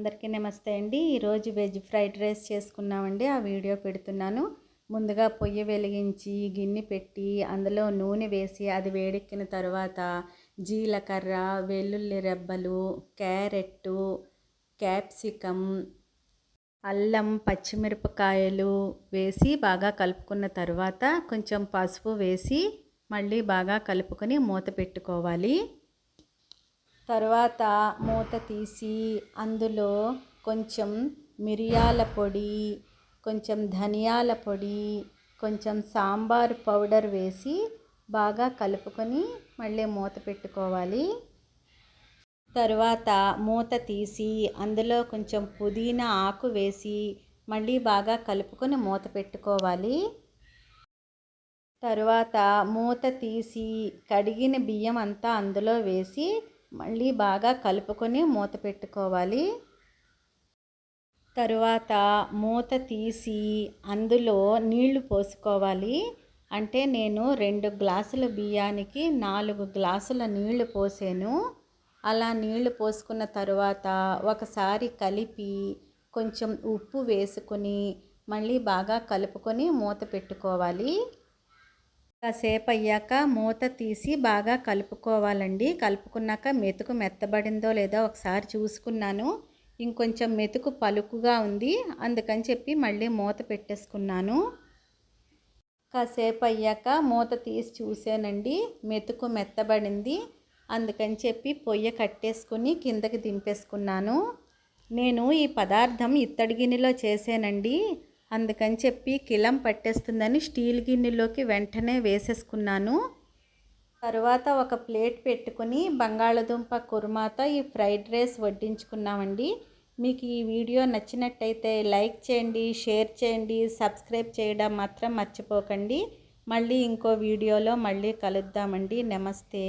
అందరికీ నమస్తే అండి. ఈరోజు వెజ్ ఫ్రైడ్ రైస్ చేసుకున్నామండి. ఆ వీడియో పెడుతున్నాను. ముందుగా పొయ్యి వెలిగించి గిన్నె పెట్టి అందులో నూనె వేసి అది వేడెక్కిన తర్వాత జీలకర్ర, వెల్లుల్లి రెబ్బలు, క్యారెట్టు, క్యాప్సికమ్, అల్లం, పచ్చిమిరపకాయలు వేసి బాగా కలుపుకున్న తర్వాత కొంచెం పసుపు వేసి మళ్ళీ బాగా కలుపుకొని మూత పెట్టుకోవాలి. తర్వాత మూత తీసి అందులో కొంచెం మిరియాల పొడి, కొంచెం ధనియాల పొడి, కొంచెం సాంబార్ పౌడర్ వేసి బాగా కలుపుకొని మళ్ళీ మూత పెట్టుకోవాలి. తర్వాత మూత తీసి అందులో కొంచెం పుదీనా ఆకు వేసి మళ్ళీ బాగా కలుపుకొని మూత పెట్టుకోవాలి. తర్వాత మూత తీసి కడిగిన బియ్యం అంతా అందులో వేసి మళ్ళీ బాగా కలుపుకొని మూత పెట్టుకోవాలి. తరువాత మూత తీసి అందులో నీళ్లు పోసుకోవాలి. అంటే నేను 2 గ్లాసుల బియ్యానికి 4 గ్లాసుల నీళ్లు పోసాను. అలా నీళ్లు పోసుకున్న తర్వాత ఒకసారి కలిపి కొంచెం ఉప్పు వేసుకొని మళ్ళీ బాగా కలుపుకొని మూత పెట్టుకోవాలి. కాసేపు అయ్యాక మూత తీసి బాగా కలుపుకోవాలండి. కలుపుకున్నాక మెతుకు మెత్తబడిందో లేదో ఒకసారి చూసుకున్నాను. ఇంకొంచెం మెతుకు పలుకుగా ఉంది, అందుకని చెప్పి మళ్ళీ మూత పెట్టేసుకున్నాను. కాసేపు అయ్యాక మూత తీసి చూసానండి, మెతుకు మెత్తబడింది. అందుకని చెప్పి పొయ్యి కట్టేసుకుని కిందకి దింపేసుకున్నాను. నేను ఈ పదార్థం ఇత్తడి గిన్నెలో చేసానండి. అందుకని చెప్పి కిలం పట్టేస్తుందని స్టీల్ గిన్నెలోకి వెంటనే వేసేసుకున్నాను. తర్వాత ఒక ప్లేట్ పెట్టుకుని బంగాళదుంప కుర్మాతో ఈ ఫ్రైడ్ రైస్ వడ్డించుకున్నామండి. మీకు ఈ వీడియో నచ్చినట్టయితే లైక్ చేయండి, షేర్ చేయండి, సబ్స్క్రైబ్ చేయడం మాత్రం మర్చిపోకండి. మళ్ళీ ఇంకో వీడియోలో మళ్ళీ కలుద్దామండి. నమస్తే.